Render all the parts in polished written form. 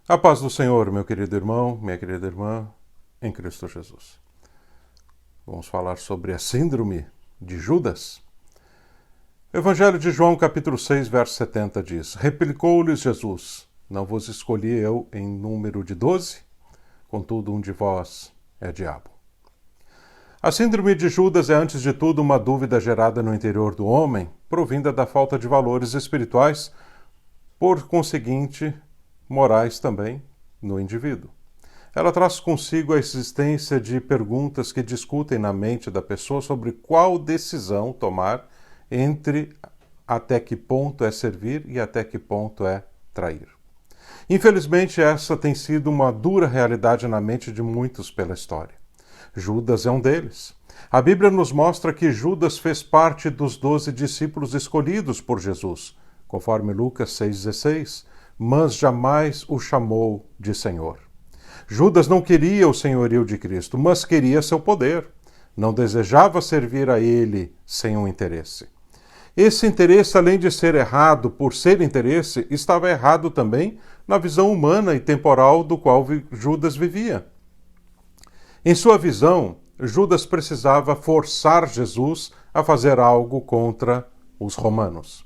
A paz do Senhor, meu querido irmão, minha querida irmã, em Cristo Jesus. Vamos falar sobre a síndrome de Judas. O Evangelho de João, capítulo 6, verso 70 diz: Replicou-lhes Jesus: Não vos escolhi eu em número de 12? Contudo, um de vós é diabo. A síndrome de Judas é, antes de tudo, uma dúvida gerada no interior do homem, provinda da falta de valores espirituais, por conseguinte, morais também, no indivíduo. Ela traz consigo a existência de perguntas que discutem na mente da pessoa sobre qual decisão tomar entre até que ponto é servir e até que ponto é trair. Infelizmente, essa tem sido uma dura realidade na mente de muitos pela história. Judas é um deles. A Bíblia nos mostra que Judas fez parte dos 12 discípulos escolhidos por Jesus, conforme Lucas 6,16, mas jamais o chamou de Senhor. Judas não queria o senhorio de Cristo, mas queria seu poder. Não desejava servir a ele sem um interesse. Esse interesse, além de ser errado por ser interesse, estava errado também na visão humana e temporal do qual Judas vivia. Em sua visão, Judas precisava forçar Jesus a fazer algo contra os romanos.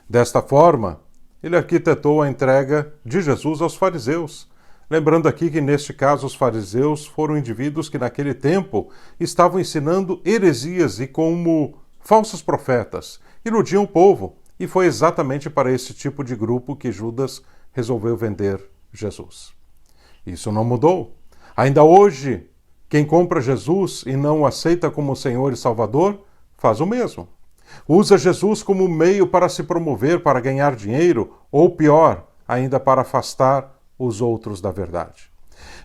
Desta forma, ele arquitetou a entrega de Jesus aos fariseus. Lembrando aqui que, neste caso, os fariseus foram indivíduos que, naquele tempo, estavam ensinando heresias e, como falsos profetas, iludiam o povo. E foi exatamente para esse tipo de grupo que Judas resolveu vender Jesus. Isso não mudou. Ainda hoje, quem compra Jesus e não o aceita como Senhor e Salvador, faz o mesmo. Usa Jesus como meio para se promover, para ganhar dinheiro, ou pior, ainda para afastar os outros da verdade.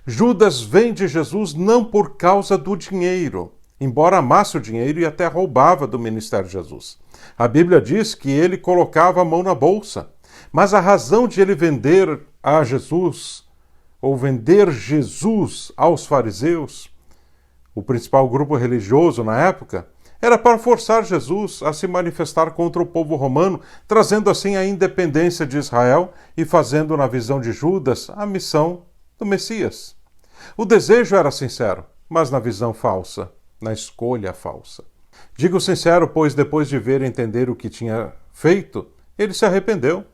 Judas vende Jesus não por causa do dinheiro, embora amasse o dinheiro e até roubava do ministério de Jesus. A Bíblia diz que ele colocava a mão na bolsa, mas a razão de ele vender a Jesus, ou vender Jesus aos fariseus, o principal grupo religioso na época, era para forçar Jesus a se manifestar contra o povo romano, trazendo assim a independência de Israel e fazendo, na visão de Judas, a missão do Messias. O desejo era sincero, mas na visão falsa, na escolha falsa. Digo sincero, pois depois de ver e entender o que tinha feito, ele se arrependeu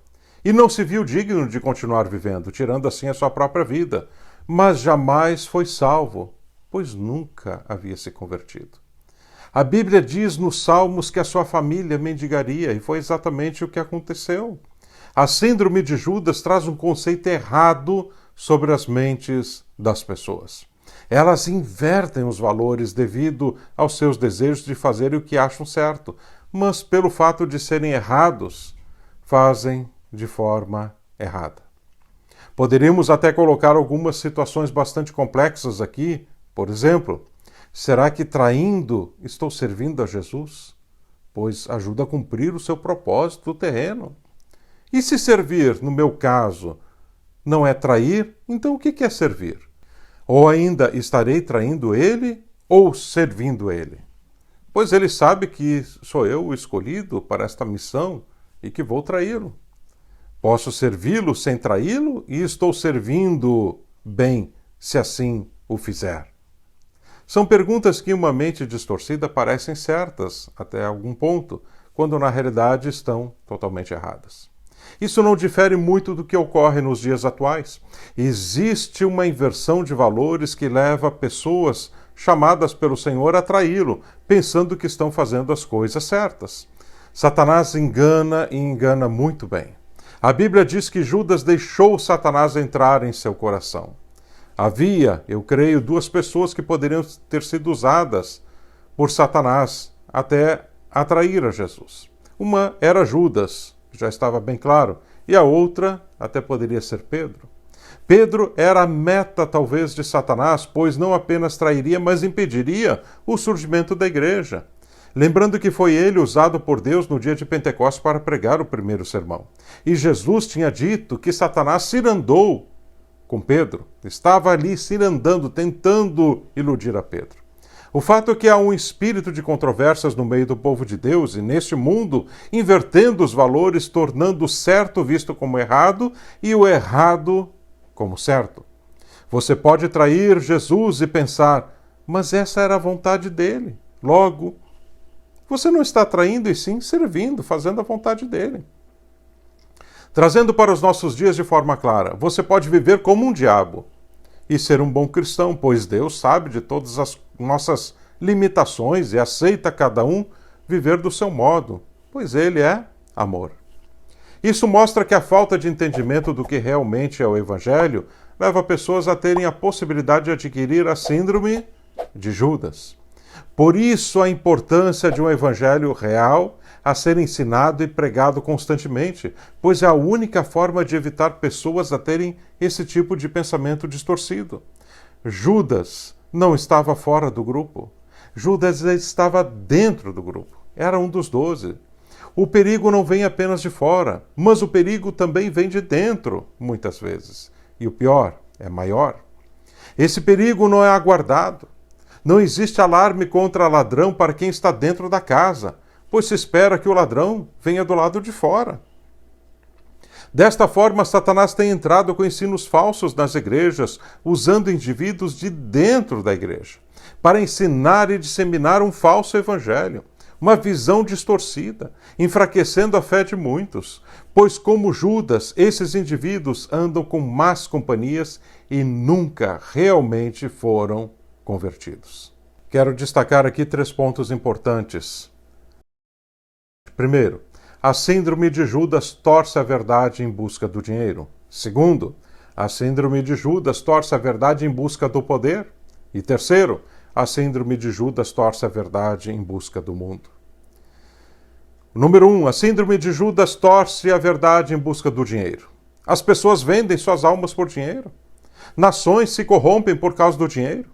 e não se viu digno de continuar vivendo, tirando assim a sua própria vida, mas jamais foi salvo, pois nunca havia se convertido. A Bíblia diz nos Salmos que a sua família mendigaria, e foi exatamente o que aconteceu. A síndrome de Judas traz um conceito errado sobre as mentes das pessoas. Elas invertem os valores devido aos seus desejos de fazer o que acham certo, mas pelo fato de serem errados, fazem de forma errada. Poderíamos até colocar algumas situações bastante complexas aqui, por exemplo, será que traindo estou servindo a Jesus? Pois ajuda a cumprir o seu propósito terreno. E se servir, no meu caso, não é trair, então o que é servir? Ou ainda estarei traindo ele ou servindo ele? Pois ele sabe que sou eu o escolhido para esta missão e que vou traí-lo. Posso servi-lo sem traí-lo e estou servindo bem, se assim o fizer. São perguntas que, em uma mente distorcida, parecem certas até algum ponto, quando na realidade estão totalmente erradas. Isso não difere muito do que ocorre nos dias atuais. Existe uma inversão de valores que leva pessoas chamadas pelo Senhor a traí-lo, pensando que estão fazendo as coisas certas. Satanás engana e engana muito bem. A Bíblia diz que Judas deixou Satanás entrar em seu coração. Havia, eu creio, duas pessoas que poderiam ter sido usadas por Satanás até atrair a Jesus. Uma era Judas, já estava bem claro, e a outra até poderia ser Pedro. Pedro era a meta, talvez, de Satanás, pois não apenas trairia, mas impediria o surgimento da igreja. Lembrando que foi ele usado por Deus no dia de Pentecostes para pregar o primeiro sermão. E Jesus tinha dito que Satanás cirandou com Pedro, estava ali cirandando, tentando iludir a Pedro. O fato é que há um espírito de controvérsias no meio do povo de Deus e neste mundo, invertendo os valores, tornando o certo visto como errado e o errado como certo. Você pode trair Jesus e pensar, mas essa era a vontade dele. Logo, você não está traindo e sim servindo, fazendo a vontade dele. Trazendo para os nossos dias de forma clara, você pode viver como um diabo e ser um bom cristão, pois Deus sabe de todas as nossas limitações e aceita cada um viver do seu modo, pois Ele é amor. Isso mostra que a falta de entendimento do que realmente é o Evangelho leva pessoas a terem a possibilidade de adquirir a síndrome de Judas. Por isso a importância de um Evangelho real a ser ensinado e pregado constantemente, pois é a única forma de evitar pessoas a terem esse tipo de pensamento distorcido. Judas não estava fora do grupo. Judas estava dentro do grupo. Era um dos 12. O perigo não vem apenas de fora, mas o perigo também vem de dentro, muitas vezes. E o pior, é maior. Esse perigo não é aguardado. Não existe alarme contra ladrão para quem está dentro da casa, pois se espera que o ladrão venha do lado de fora. Desta forma, Satanás tem entrado com ensinos falsos nas igrejas, usando indivíduos de dentro da igreja, para ensinar e disseminar um falso evangelho, uma visão distorcida, enfraquecendo a fé de muitos, pois como Judas, esses indivíduos andam com más companhias e nunca realmente foram convertidos. Quero destacar aqui 3 pontos importantes. Primeiro, a síndrome de Judas torce a verdade em busca do dinheiro. Segundo, a síndrome de Judas torce a verdade em busca do poder. E terceiro, a síndrome de Judas torce a verdade em busca do mundo. Número 1, a síndrome de Judas torce a verdade em busca do dinheiro. As pessoas vendem suas almas por dinheiro. Nações se corrompem por causa do dinheiro.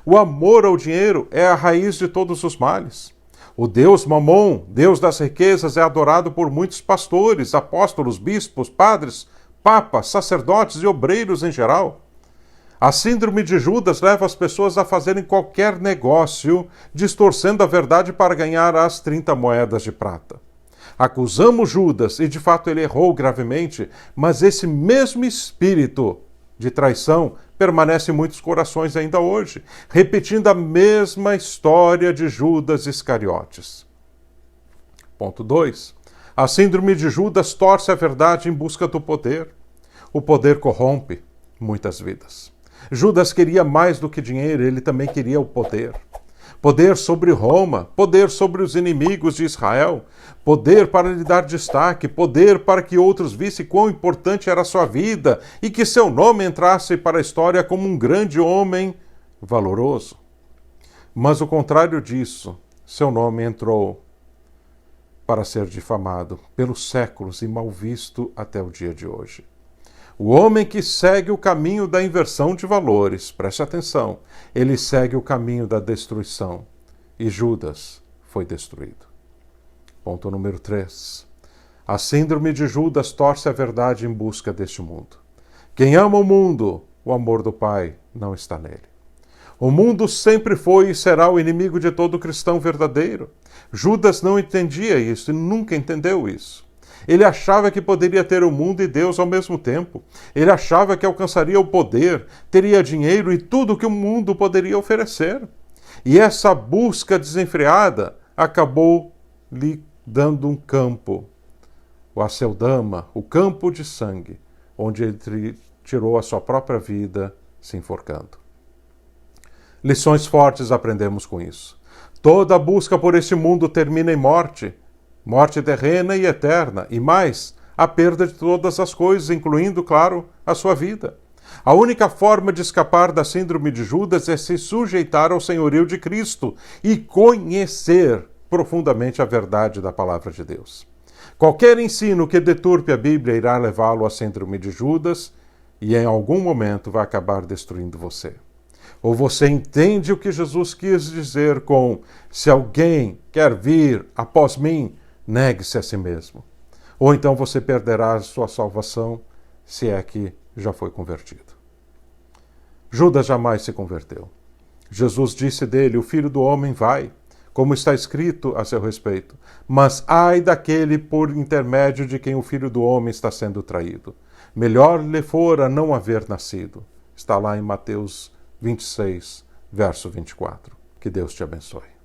O amor ao dinheiro é a raiz de todos os males. O Deus Mamon, Deus das riquezas, é adorado por muitos pastores, apóstolos, bispos, padres, papas, sacerdotes e obreiros em geral. A síndrome de Judas leva as pessoas a fazerem qualquer negócio, distorcendo a verdade para ganhar as 30 moedas de prata. Acusamos Judas, e de fato ele errou gravemente, mas esse mesmo espírito de traição permanece em muitos corações ainda hoje, repetindo a mesma história de Judas Iscariotes. Ponto 2. A síndrome de Judas torce a verdade em busca do poder. O poder corrompe muitas vidas. Judas queria mais do que dinheiro, ele também queria o poder. Poder sobre Roma, poder sobre os inimigos de Israel, poder para lhe dar destaque, poder para que outros vissem quão importante era a sua vida e que seu nome entrasse para a história como um grande homem valoroso. Mas o contrário disso, seu nome entrou para ser difamado pelos séculos e mal visto até o dia de hoje. O homem que segue o caminho da inversão de valores, preste atenção, ele segue o caminho da destruição. E Judas foi destruído. Ponto número 3. A síndrome de Judas torce a verdade em busca deste mundo. Quem ama o mundo, o amor do Pai não está nele. O mundo sempre foi e será o inimigo de todo cristão verdadeiro. Judas não entendia isso e nunca entendeu isso. Ele achava que poderia ter o mundo e Deus ao mesmo tempo. Ele achava que alcançaria o poder, teria dinheiro e tudo o que o mundo poderia oferecer. E essa busca desenfreada acabou lhe dando um campo, o Aceldama, o campo de sangue, onde ele tirou a sua própria vida se enforcando. Lições fortes aprendemos com isso. Toda busca por este mundo termina em morte. Morte terrena e eterna, e mais, a perda de todas as coisas, incluindo, claro, a sua vida. A única forma de escapar da síndrome de Judas é se sujeitar ao senhorio de Cristo e conhecer profundamente a verdade da palavra de Deus. Qualquer ensino que deturpe a Bíblia irá levá-lo à síndrome de Judas e em algum momento vai acabar destruindo você. Ou você entende o que Jesus quis dizer com: se alguém quer vir após mim, negue-se a si mesmo. Ou então você perderá a sua salvação, se é que já foi convertido. Judas jamais se converteu. Jesus disse dele: o Filho do Homem vai, como está escrito a seu respeito. Mas ai daquele por intermédio de quem o Filho do Homem está sendo traído. melhor lhe fora não haver nascido. Está lá em Mateus 26, verso 24. Que Deus te abençoe.